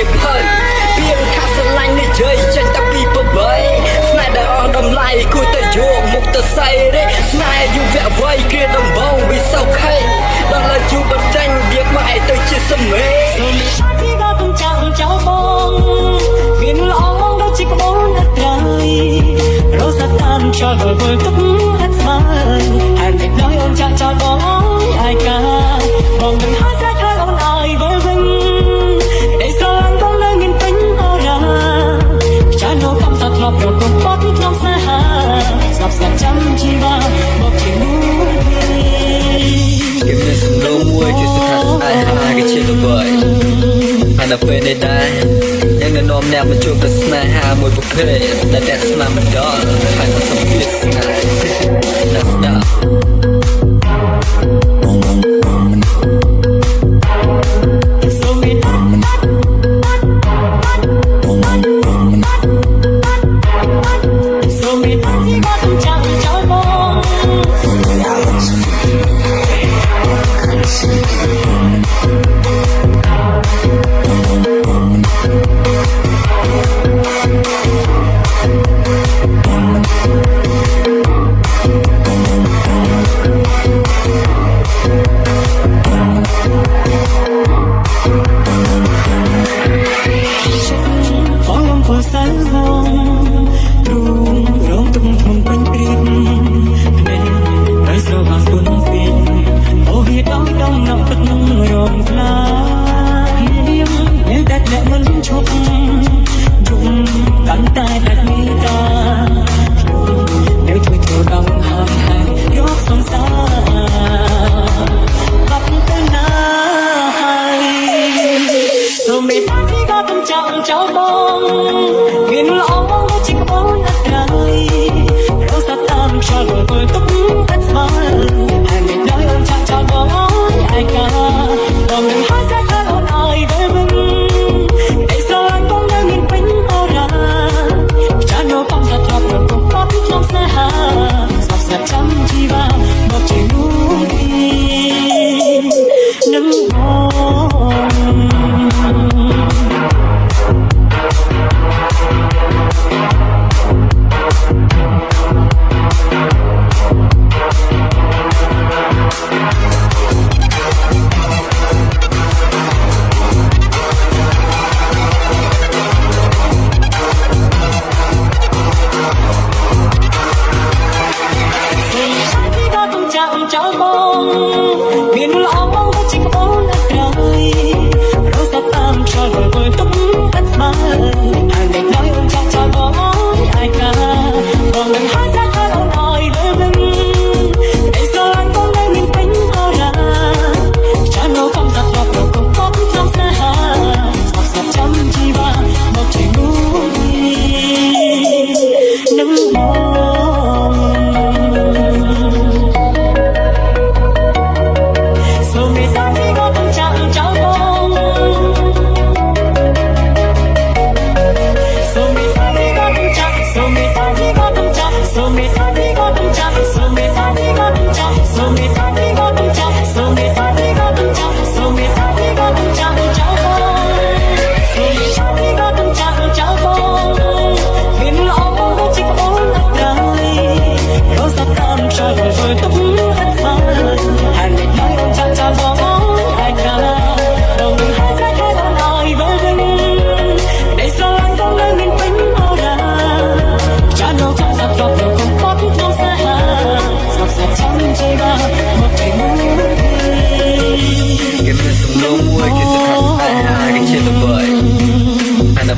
ជាភ័យពីខាសឡាញ់នេះជ័យចេញតែពីបបីស្នេហ៍ដែលអស់តម្លៃគួរតែយកមុខទៅសៃរេស្នេហ៍យុវវ័យគ្រាដំបងវាសោកខេដល់ឲ្យជួបបចាញ់វាបែកទៅជាសមេសូមទីក៏ទំចាំចោលបងមានល្អងដូចជាក្បូនអត់ត្រៃរស់តាមចោលវល់ទឹកអត់ស្មើហើយមិនដោយអូនចាក់ចោលបងអាយកាបងមិនហើយស្រេចឲ្យអូនឲ្យវិលវិញតែស្រឡាញ់បងនៅមានពេញអរ៉ាចាននោះកំសត់ធ្លាប់ប្រកបបាត់ក្នុងស្នេហាស្លាប់ស្ងាត់ចាំជីវ៉ាមកជាមួយគេមានសំឡេងមួយជាស្ថានស្នេហាគេជាល្បីហើយនៅពេលនេះដែរยังแนะนำแนวมาจูบกับสนาหาหมดประเภทแต่แต่สนามันดอลใครมาสมเด็จสนานักดา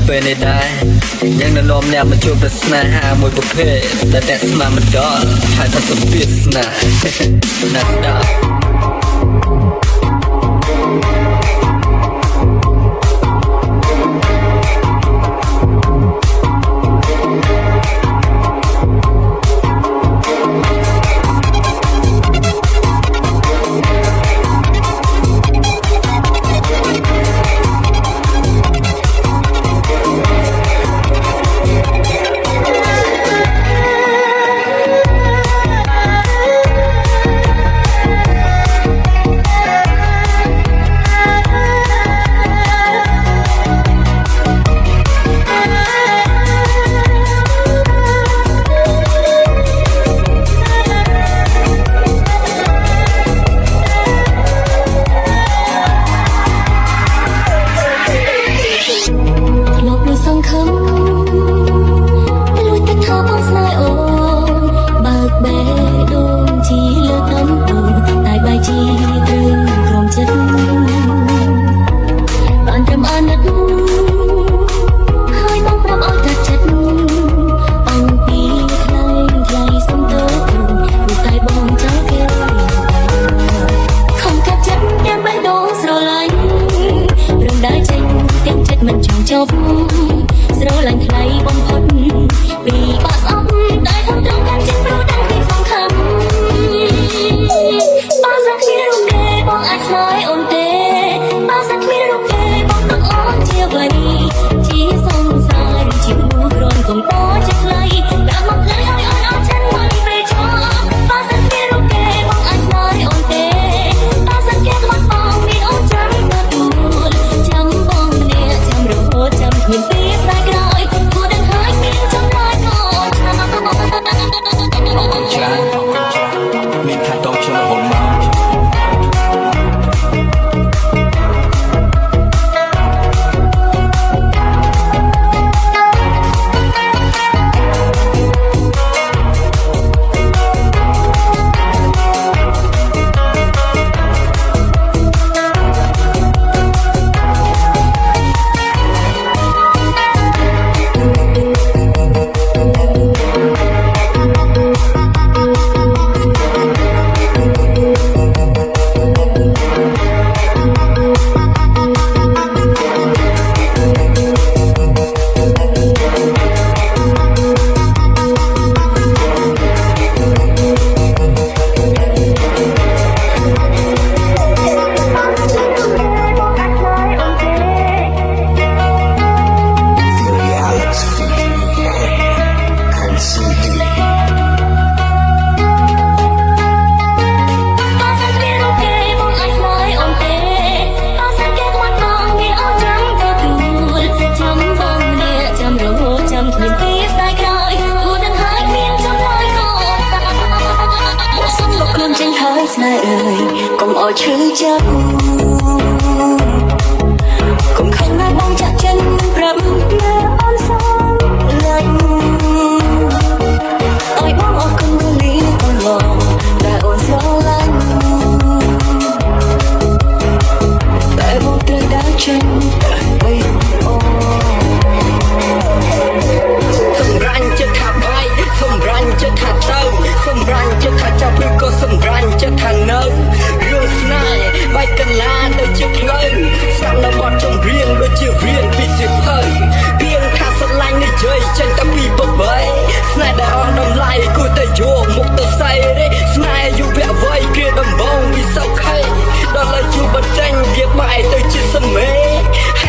ពេលនេះដែរยังแนะนำแนวมาจูบกับสนาหาหมดประเภทแต่แต่สนามันดอลให้ผสมเปียสนานักดา ប់ស្រឡាញ់ថ្លៃបំផុតពីបាក់ស្អប់តែខំត្រង់កាន់ចិត្តព្រោះដឹងពីសង្ឃឹមបើសិនគ្មានរូបគេបងអាចឆ្លើយអូនទេបើសិនគ្មានរូបគេបងទឹកអូនជាអ្វីជាសង្សារឬជាមនុស្សរន់កំតចិត្តថ្លៃតែមកលើឲ្យអូនអត់ចិនមិនពេលឈប់បើសិនគ្មានរូបគេបងអាចឆ្លើយអូនទេបើសិនគេខ្មាស់បងមានអូនចាំទទួលចាំបងម្នាក់ចាំរហូតចាំគ្មានពេលស្ដាយក្រោយគួរដឹងហើយមានចំណាយក៏អូនចាំ អរគុណច្រើនមានថាតោខ្ញុំរហូតមកស្នេហ៍អើយកុំឲ្យឈឺចាប់កុំខឹងណាស់បងចាក់ចិត្តប្រាប់ណាអូនសងឡាញ់ឲ្យបងអរគុណវេលាកន្លងដែលអូនស្រឡាញ់តែបងត្រូវដើរចេញបីអូសម្រាញ់ចិត្តថាបាយសម្រាញ់ចិត្តថាទៅសម្រាញ់ចិត្តថាចាប់ឬក៏សម្រាញ់ចិត្តថានៅរឿងស្នេហ៍បែកកន្លាទៅជាផ្លូវស្ដាប់នៅបទចម្រៀងដូចជារៀនពីសៀវភៅពីងថាស្រឡាញ់នេះជ័យចេញតែពីបបីស្នេហ៍ដែលអស់តម្លៃគួរតែយកមុខទៅសៃរេស្នេហ៍យុវវ័យគ្រាដំបងវាសោកខេដល់ឲ្យជួបបញ្ចេញវាបែកទៅជាសមេហ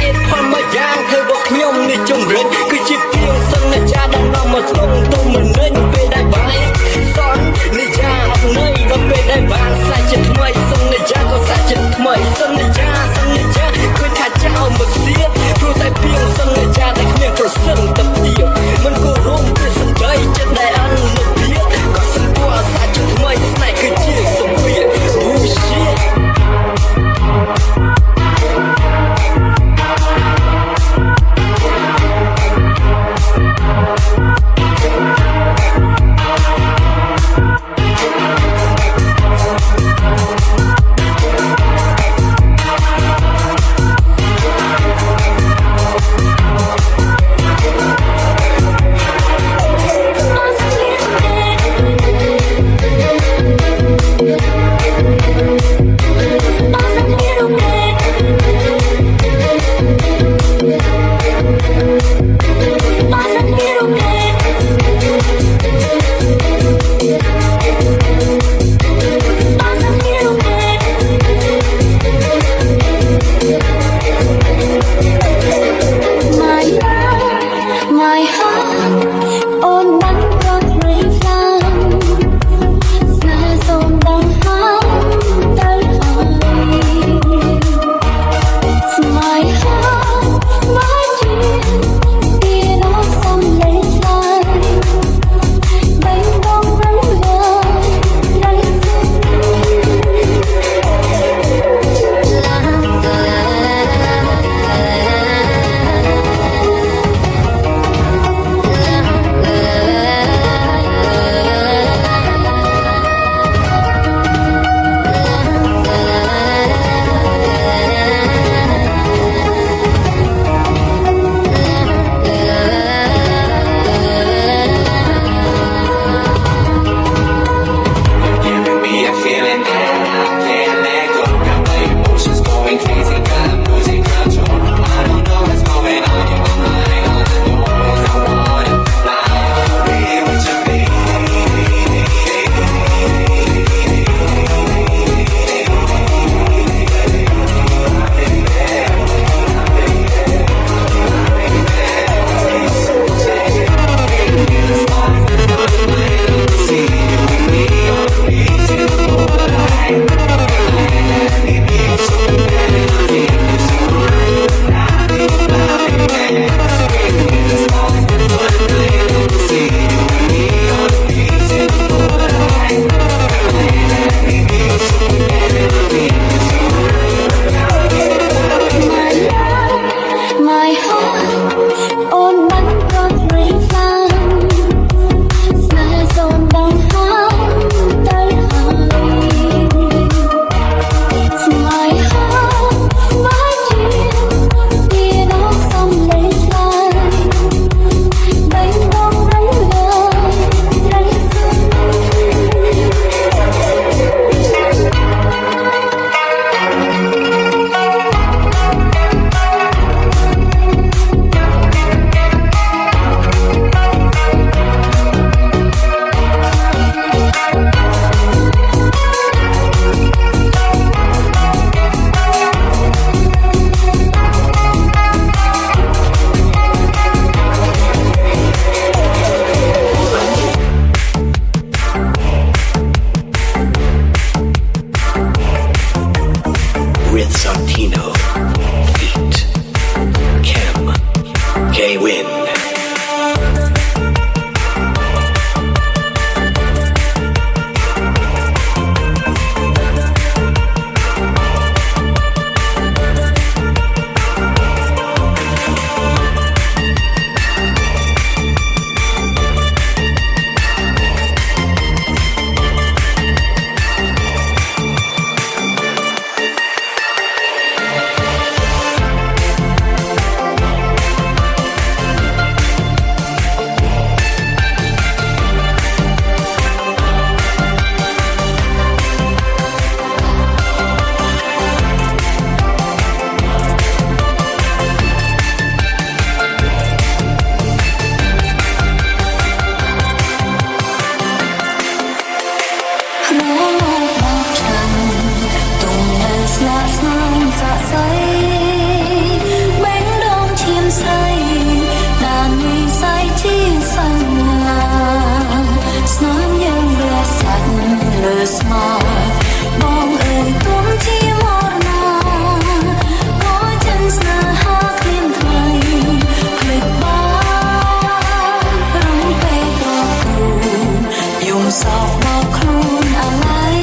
ស្មោបងអើយទុំជាមរណាក៏ចិនស្នេហាគ្មានថ្លៃភ្លេចបានរំពេកប្រគូយំសោកមកខ្លួនអាឡ័យ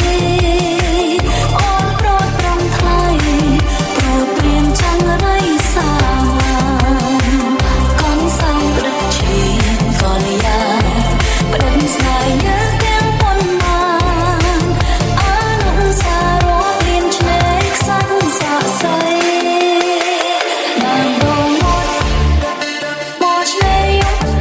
អូនប្រត់ប្រំថ្លៃព្រោះព្រៀងចង់រៃសាកូនសាំងព្រឹកឈីកូនយ៉ាប្រដិនស្នេហ៍យើងទាំងប៉ុន្មានអនុសាររត់លៀនឆ្នេរខ្សាច់សាក់សៃបានដងមកឆ្នេរយប់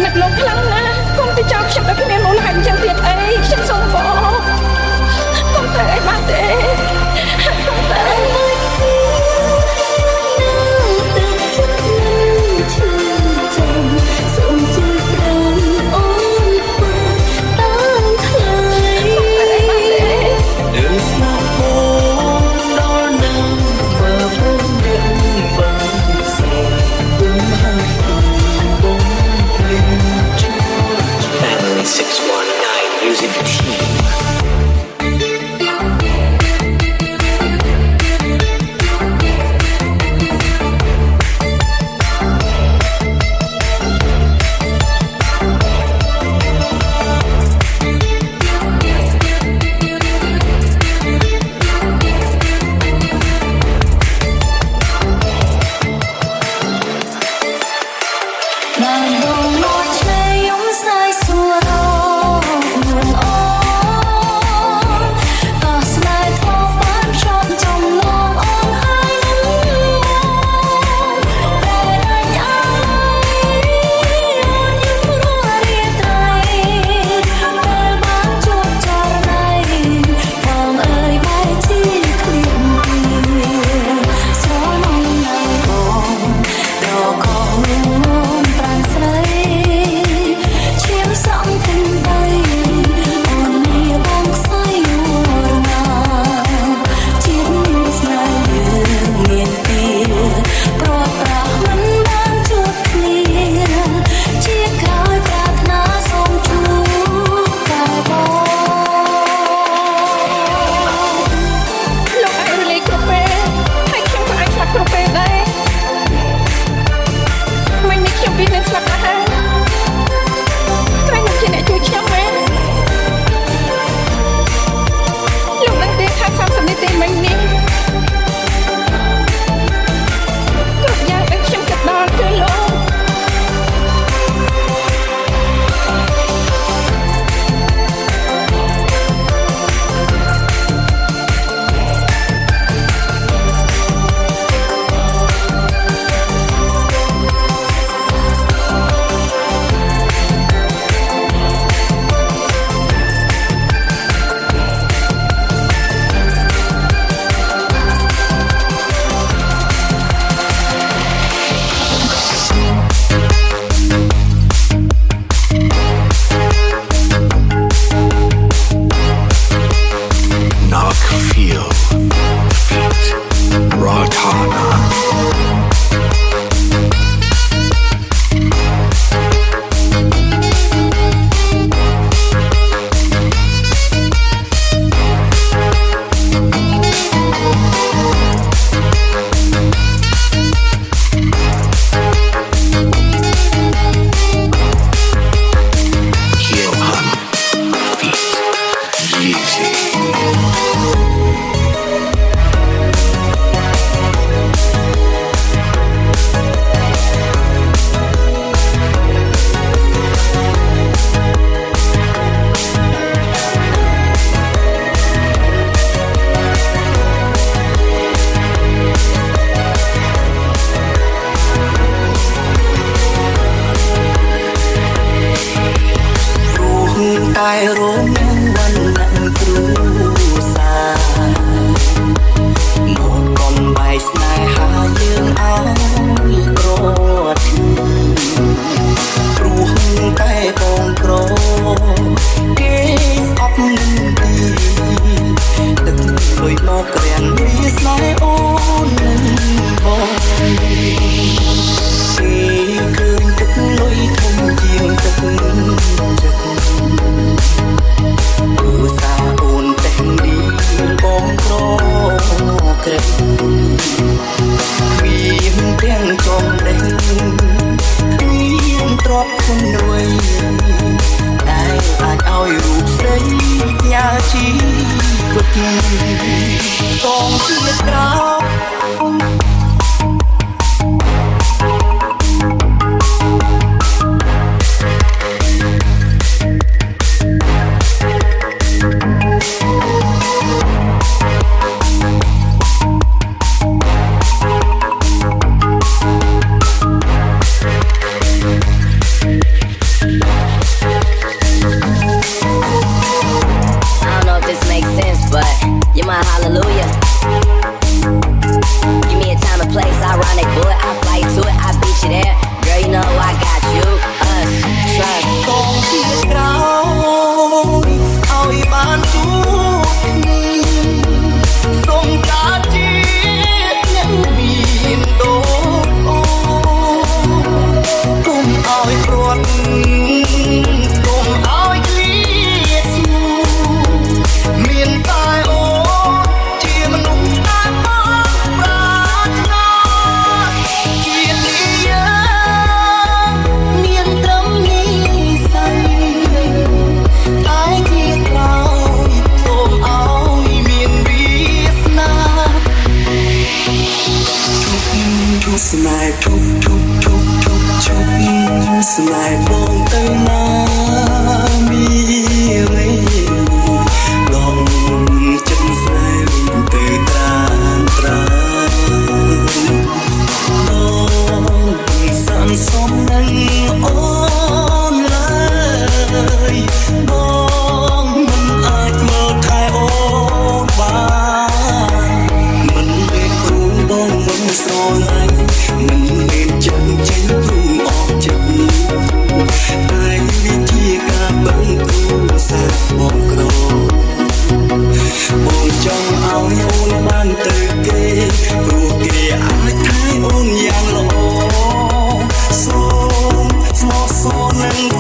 អ្នកលោកខ្លាំងណាស់គុំទៅចោលខ្ញុំដល់គ្មានមូលហេតុអញ្ចឹងទៀតអីខ្ញុំសូមបងគុំទៅអីបានទេគុំទៅMusic team. Nàng đông một ngày yếm say xua đau buồn ôm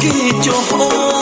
គេចោល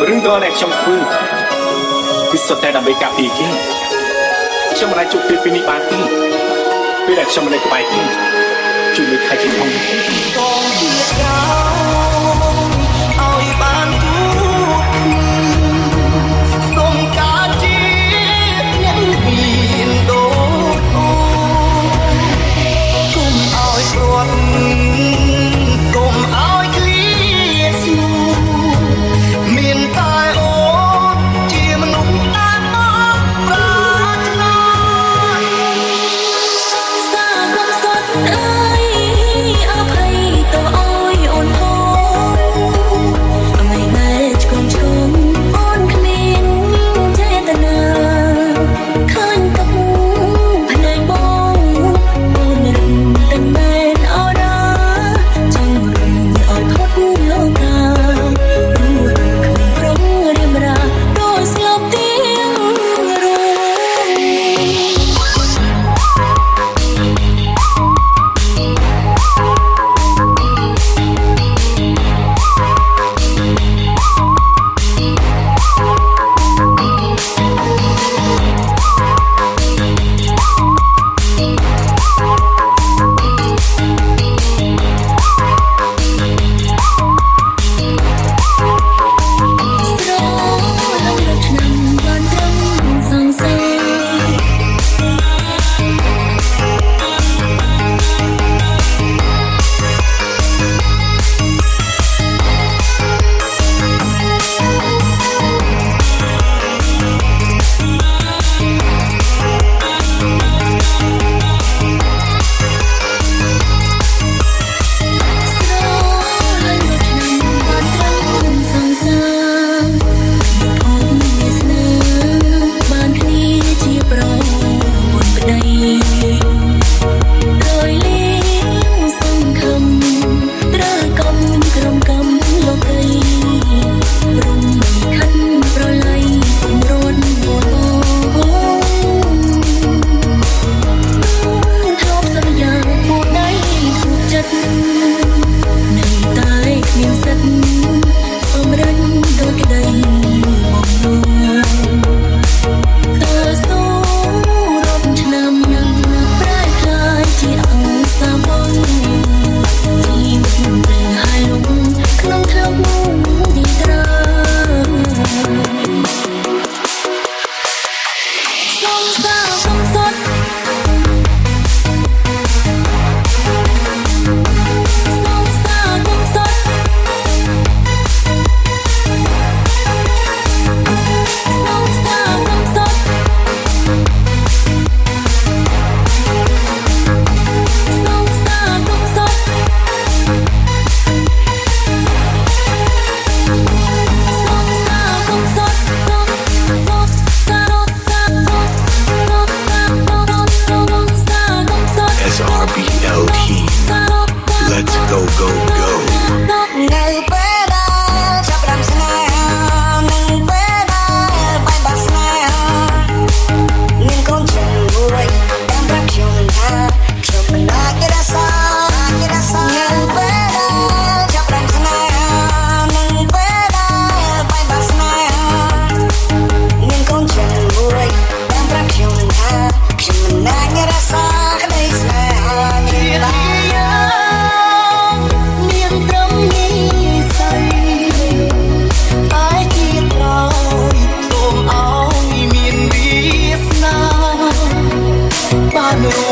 រឿងក៏អ្នកខ្ញុំធ្វើគឺសុទ្ធតែដើម្បីការពារគេខ្ញុំមិនអាចជប់ពេលពីនេះបានទេពេលដែលខ្ញុំមិននៅក្បែរគេជួយលើកខែជាផង សូមជាកោឲ្យបានជួបសូមការជាអ្នកមានដូនគុំឲ្យព្រាត់គុំឲ្យឃ្លាតស្នួលមានតែអូនជាមនុស្សដែលមកប្រាថ្នាសាកុំសុទ្ធអើយអភ័យទៅអើយអូន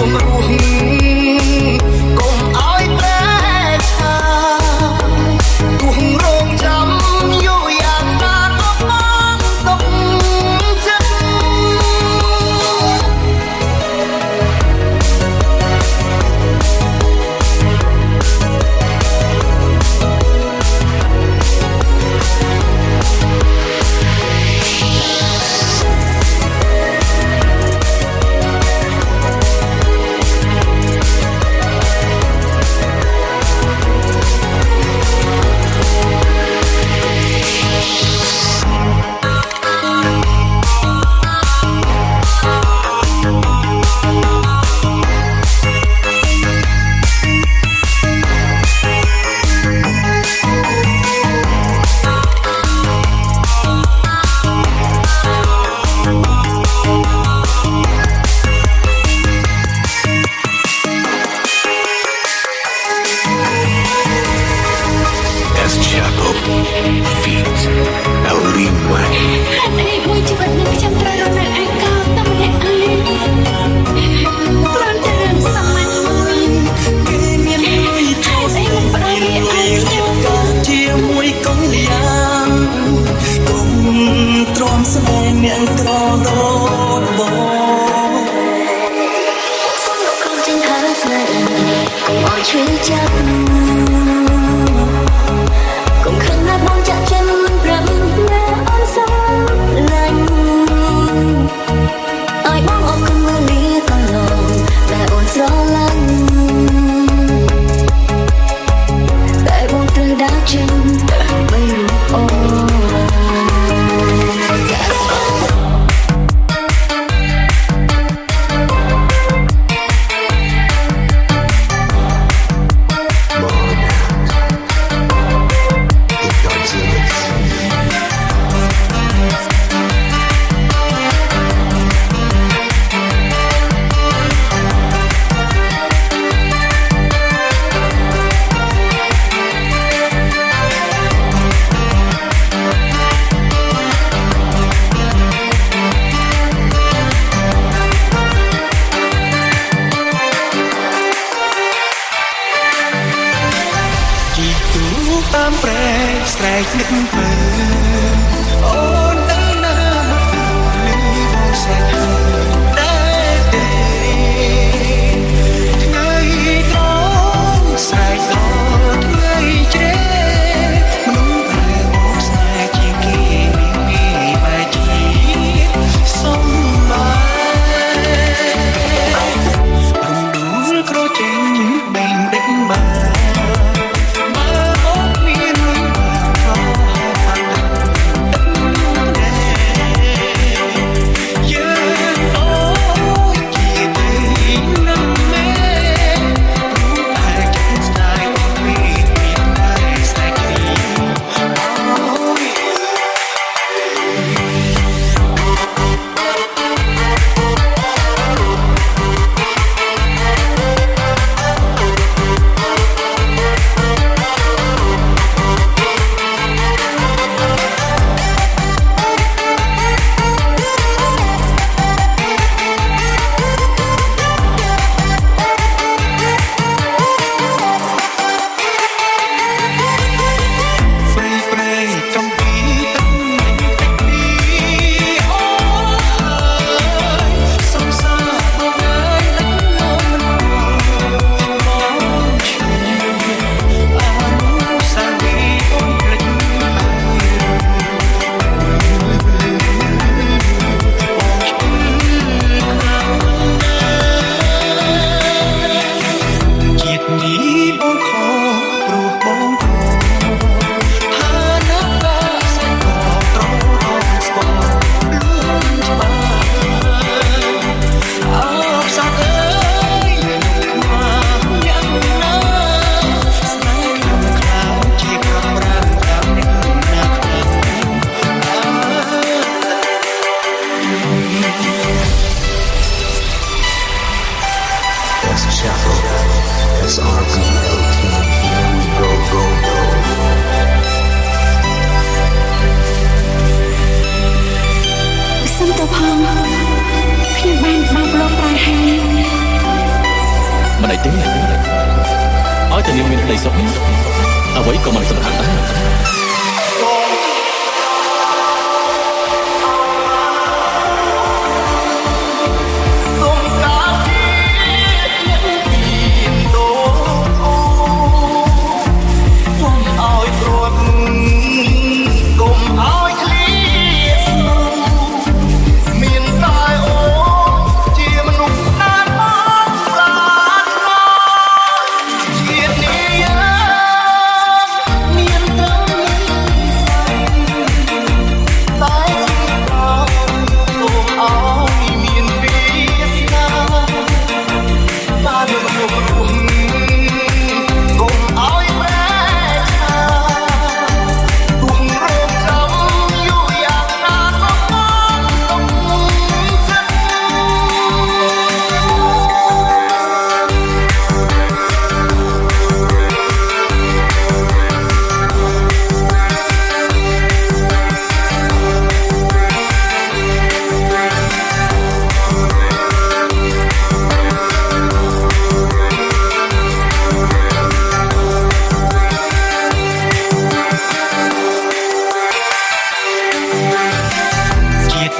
មរស់កុំឲ្យប្រែឆាទោះរងចាំយូរយ៉ាងណាក៏បានសុខចិត្ត As Chapo feet El Lima. នេះមួយជីវិតនឹងខ្ញុំត្រូវរស់នៅឯកោតែម្នាក់ឯងគ្រាន់តែរឿងសាមញ្ញមួយ គេមានលុយចូលស្រីផ្ដាយខ្ញុំជាមួយកុំយ៉ាងគុំទ្រាំស្នេហ៍អ្នកត្រដោតបង សុំលោកកុំចេញខាងស្នេហ៍កុំឲ្យឈឺចាប់កុំខឹងណាស់បងចាក់ចិត្តមិនប្រាប់ណាអូនសាឡាញ់ឲ្យបងអរគុណវេលាកន្លងដែលអូនស្រឡាញ់តែបងត្រូវដើរជើងបីអូន ជីទូតាមប្រែស្រែកនឹកពើអូនដឹងណាលឺបងស្រែកតែថ្ងៃត្រង់ស្រែកដល់ថ្ងៃជ្រេមនុស្សតែបងស្នេហ៍ជាគេមានបែកជាសំបាយរំដួលក្រចេញបែងដេកបាន Hãy subscribe cho kênh Ghiền Mì Gõ để không bỏ lỡ មិនអីទេឲ្យតែនាងមានក្តីសុខអ្វីក៏មិនសំខាន់ដែរ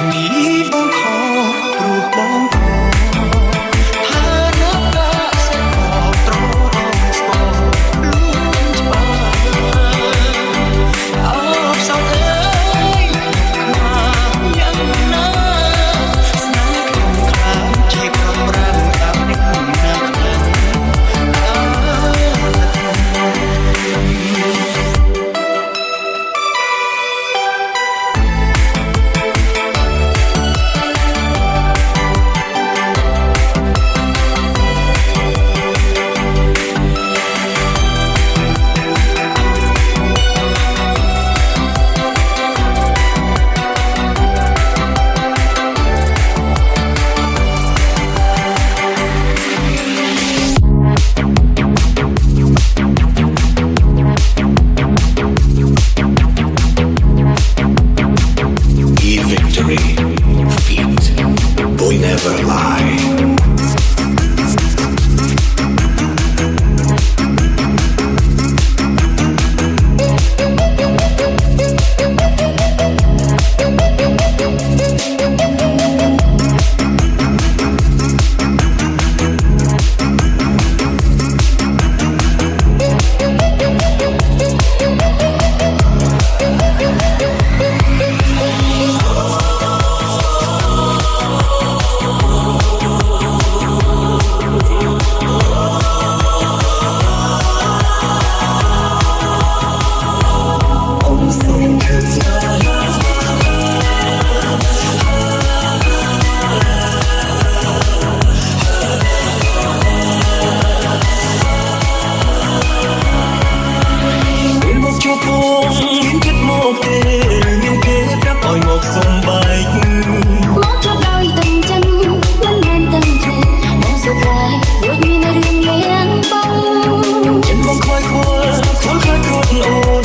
Hãy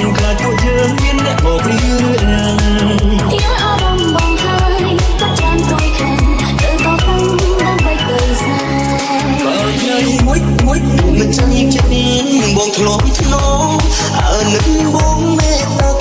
subscribe cho kênh Ghiền Mì Gõ để không bỏ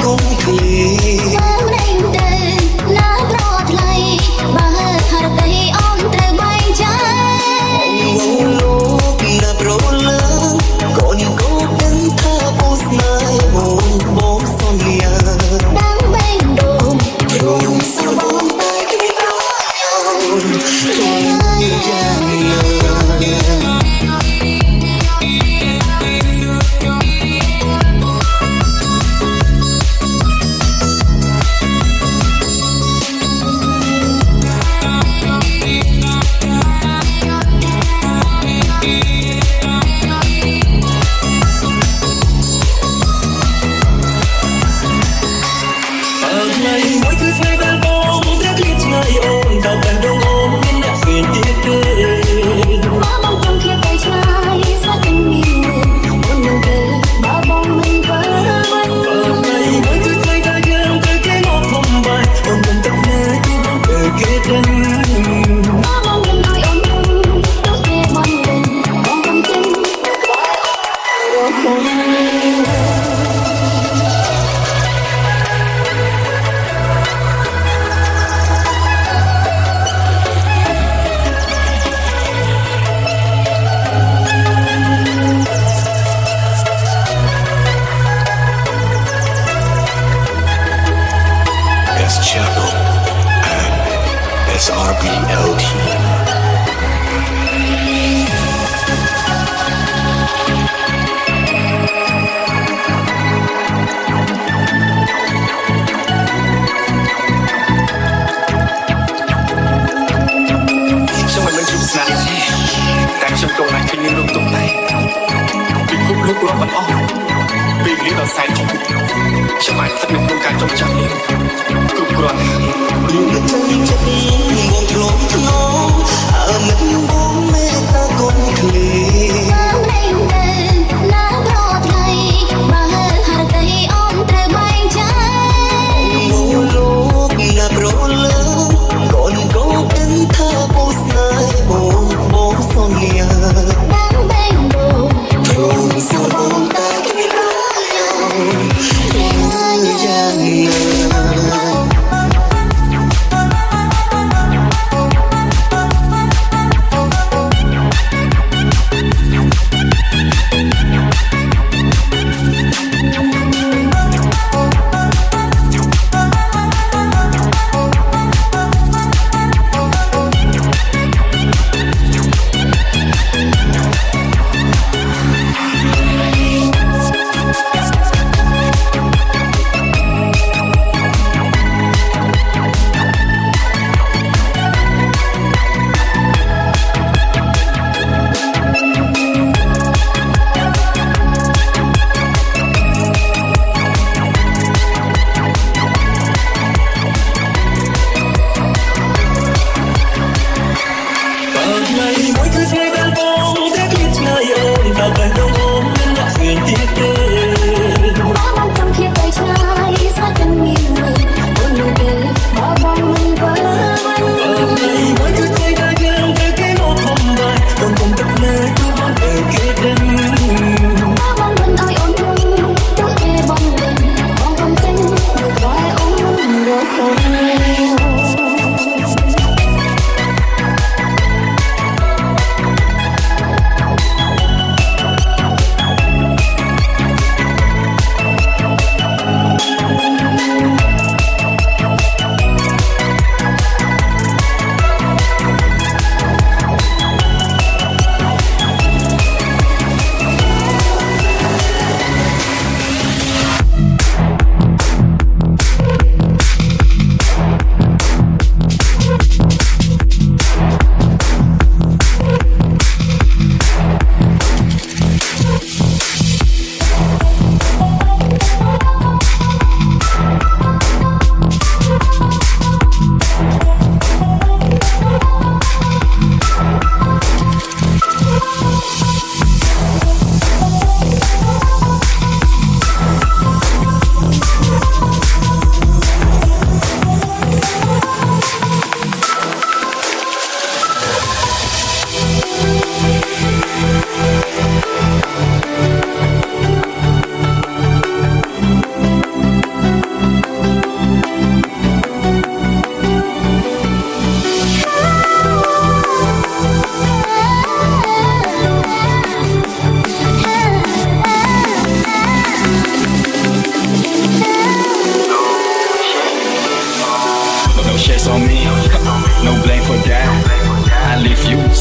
lỡ មិនអស់ពេលនេះដល់សែនជុំខ្ញុំអាចស្ថិតនៅក្នុងការចុះចាក់នេះគ្រប់គ្រាន់ លំចិត្តចិត្តបងធ្លាប់ធ្នងអើមិនបងមេត្តាកូនឃ្លី ណាប្រថ្លៃបើហរតីអូនត្រូវបែងចែក មូលលោកណាប្រលើកូនកូនដឹងថាបងស្នេហ៍បងសន្យា đang bên bờ ព្រោះសោបងតែគ្មានរយយ៉ាងណា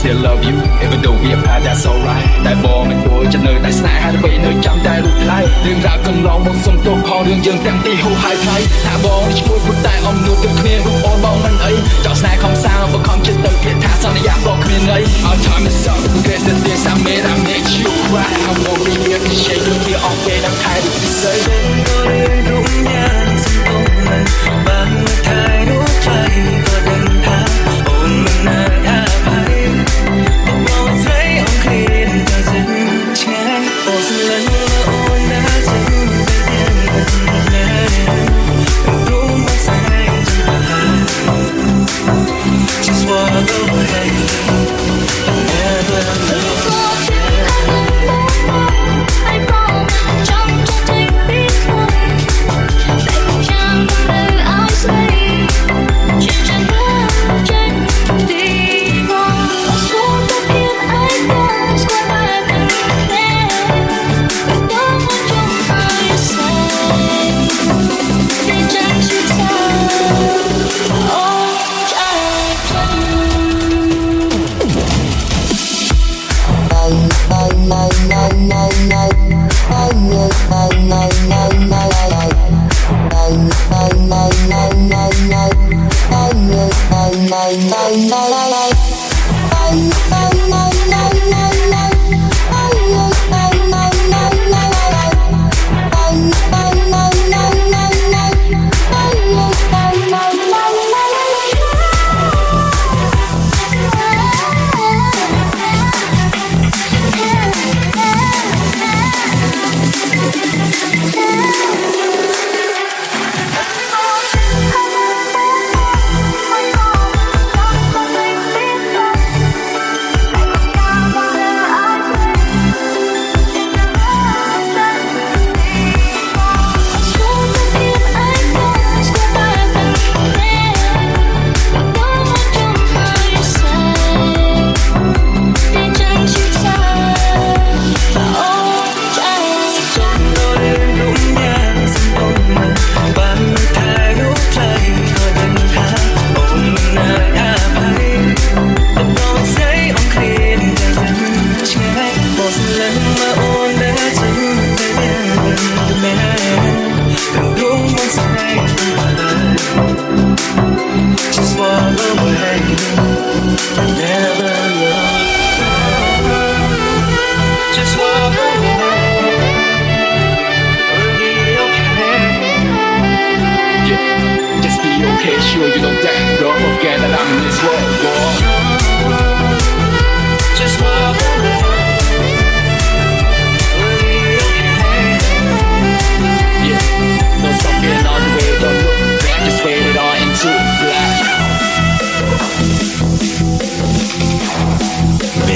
still love you even though we have had that's alright តែបងមិនគួរចិត្តនៅតែស្នេហាដើម្បីនៅចាំតែរូបថ្លៃរឿងរ៉ាវកន្លងមកសុំទោសផងរឿងយើងទាំងពីរហូរហើយថ្លៃថាបងឈ្មោះពុតតែអំនួតទាំងគ្នារូបអូនបងមិនអីចោលស្នេហ៍ខំសាងបខំចិត្តទៅពាក្យថាសន្យាបងគ្មានន័យ Our time is up regret the things I made you cry I won't be here to shake you here all day I'm tired of this say រូបញ៉ាំសំបងមិនបានថែរូបใจក៏ដឹងថាអូនមិនណាថាផៃបងស្រីអូនឃ្លានតែចិត្តឆ្ងាយអូនស្រឡាញ់អូនណាចិត្តតែរូបមកស្នេហ៍ចំបា Just walk away never know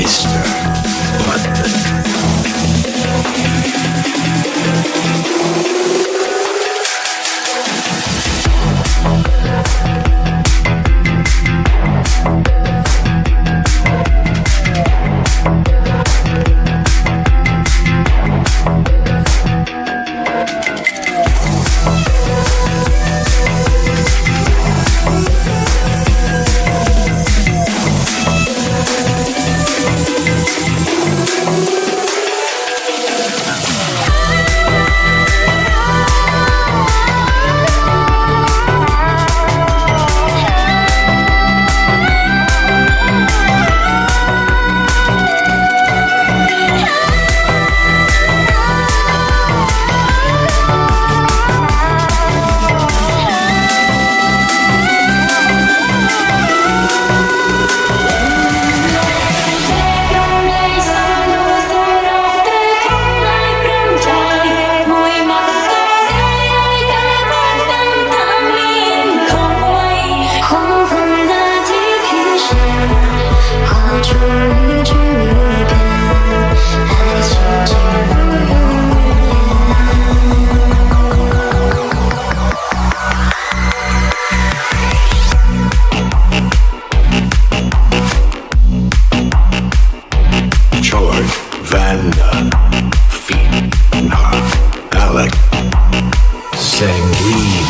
Mr. Button. George Vanda Fina Alec Sanguini.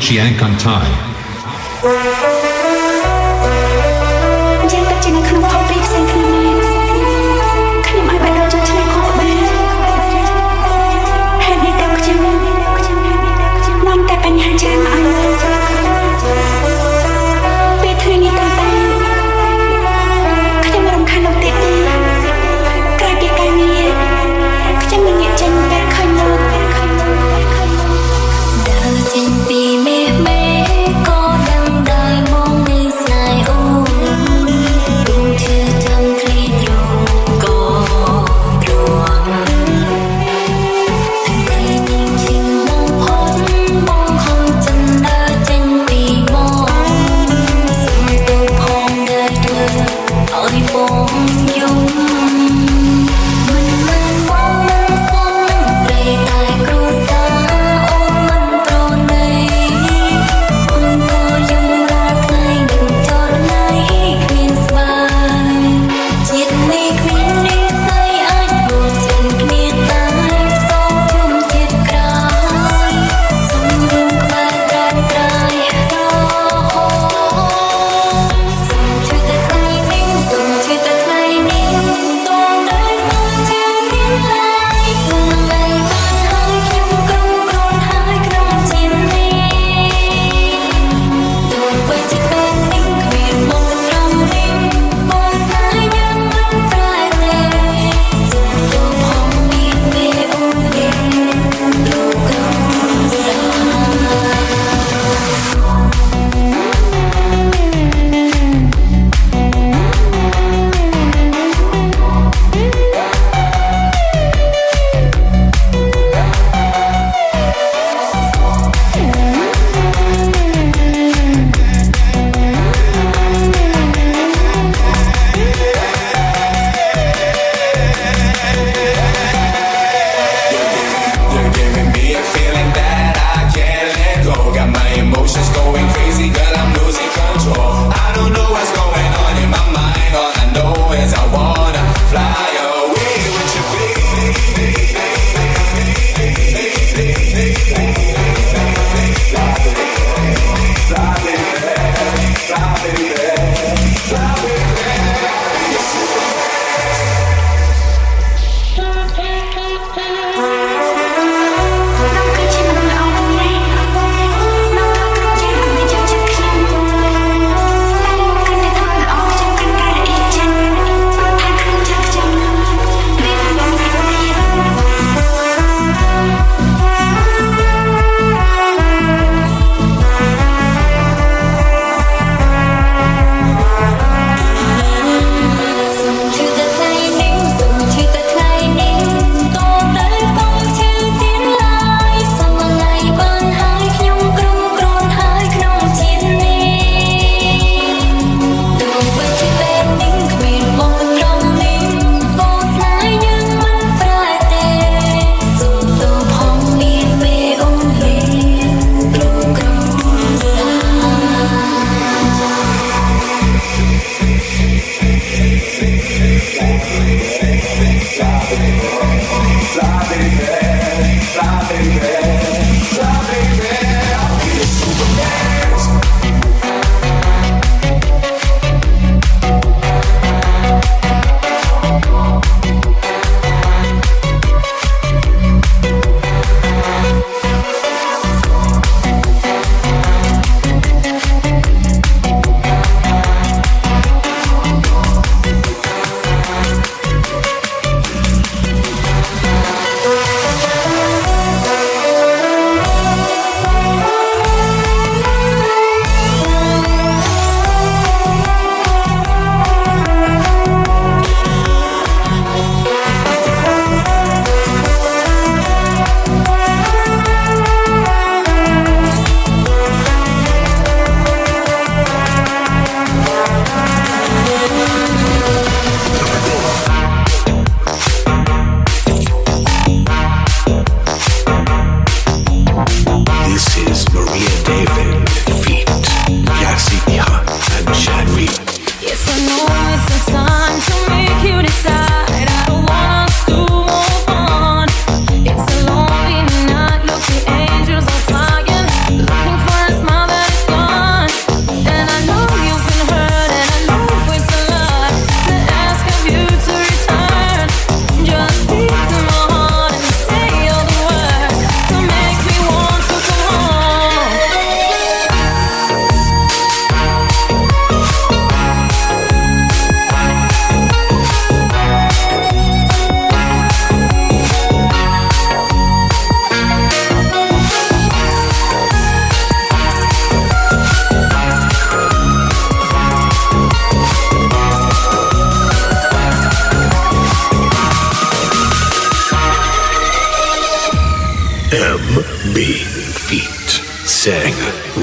Chiang Kantai. យើងទៅជានៅក្នុងខំព្រីផ្សេងគ្នាខ្ញុំអាចបដូរចូលឆ្នៃខុសក្បែរហេតុនេះទៅខ្ញុំនាំតែបញ្ហាច្រើនមកឲ្យពេលថ្ងៃនេះទៅតែខ្ញុំរំខានលោកទៀតទេក្រោយពីការងារខ្ញុំនឹងងាកចេញពេលឃើញលោកដើរចេញពីមេក៏ដឹងដែរ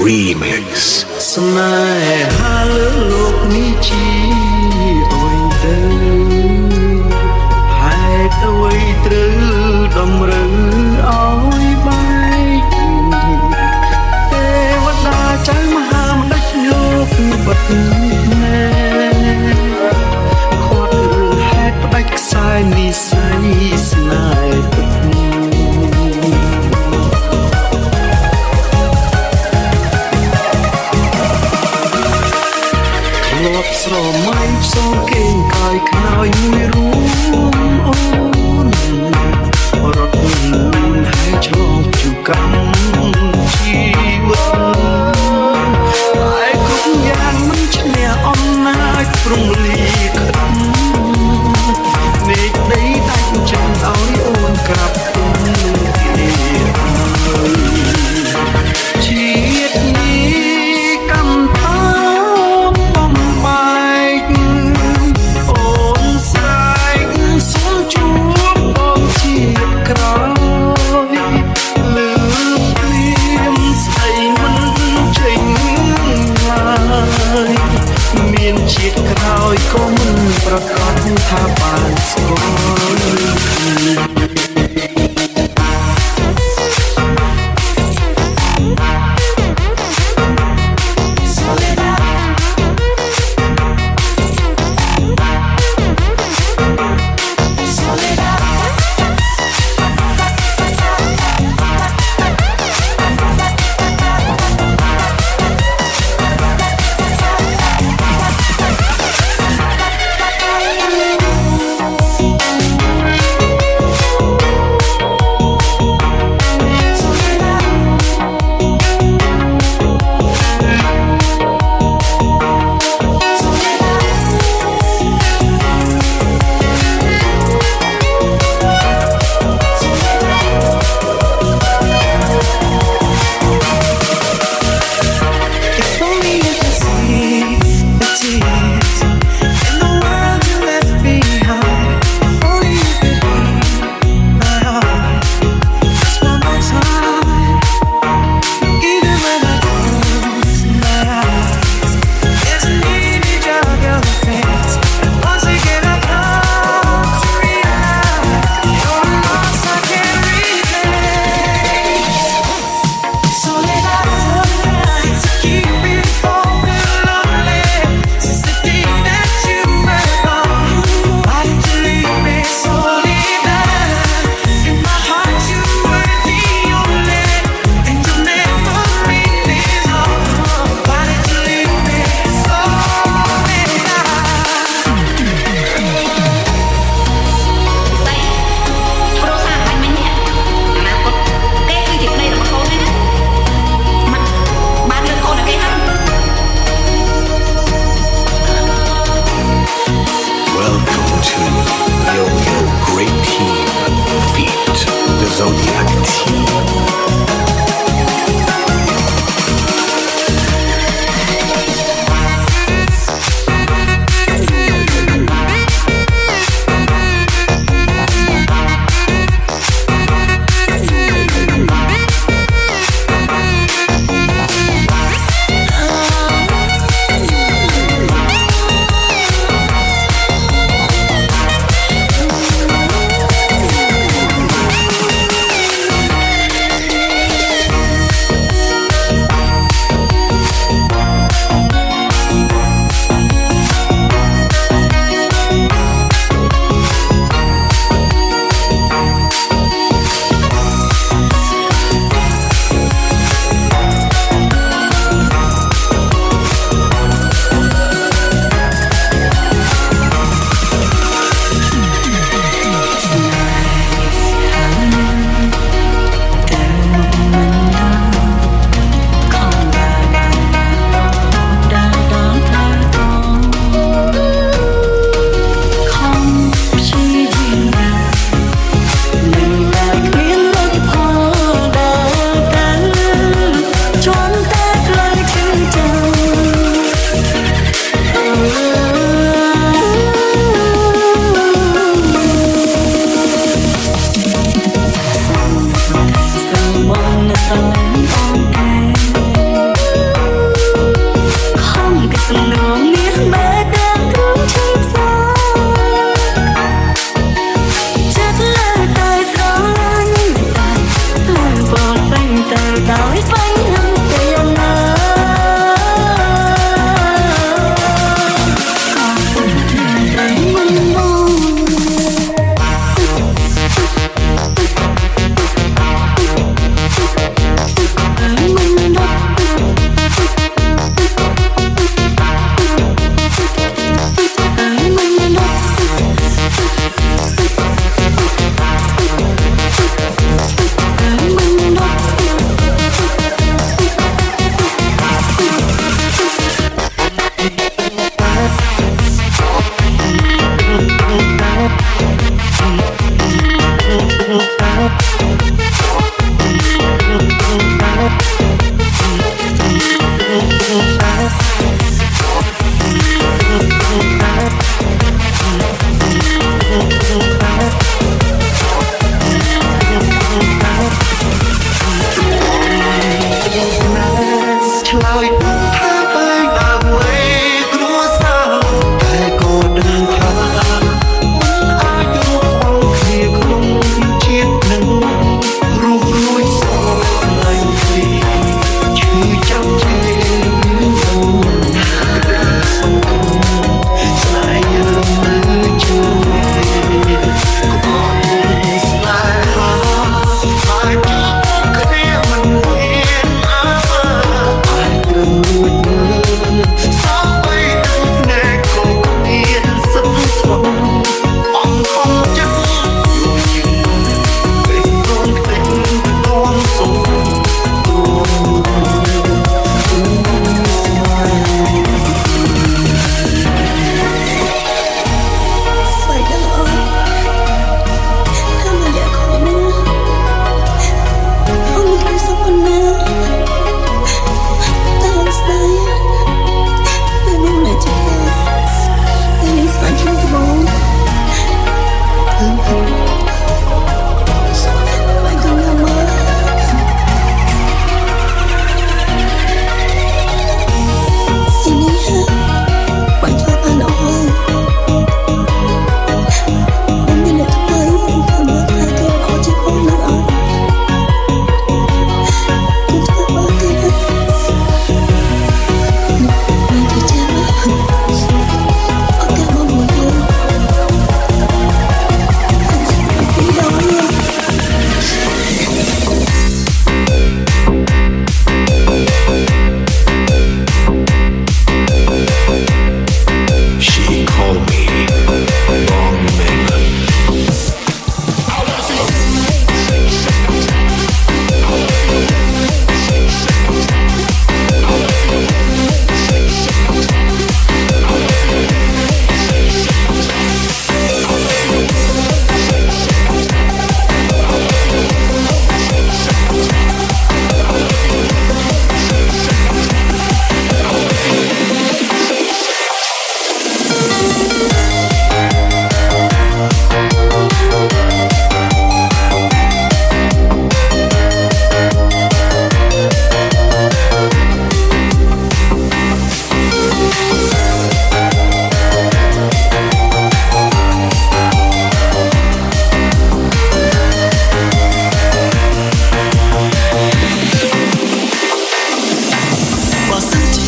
Remix. ស្នេហាលើលោកនេះជាអុយទៅហេតុអ្វីត្រូវតម្រូវឲ្យបែកទេវតាចៅមហាម្ដេចលោកបិទណែខាត់រឿងហេតុផ្ដាច់ខ្សែនិស័យស្នេហ៍ទឹកធ្លាប់ស្រមៃផ្សងគេងកាយខ្នើយមួយរួមអូនរត់លូនហើយឆ្លងជូកម្មជីវិតតែគ្រប់យ៉ាងមិនឈ្នះអំណាចព្រំលីខិតមេឃដីដាច់ចាំឲ្យអូនក្រាបទុំជាតិនេះកម្មថាបំបែក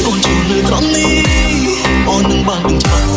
អូនជួននៅត្រង់នេះអូននឹងបានដឹងច្បាស់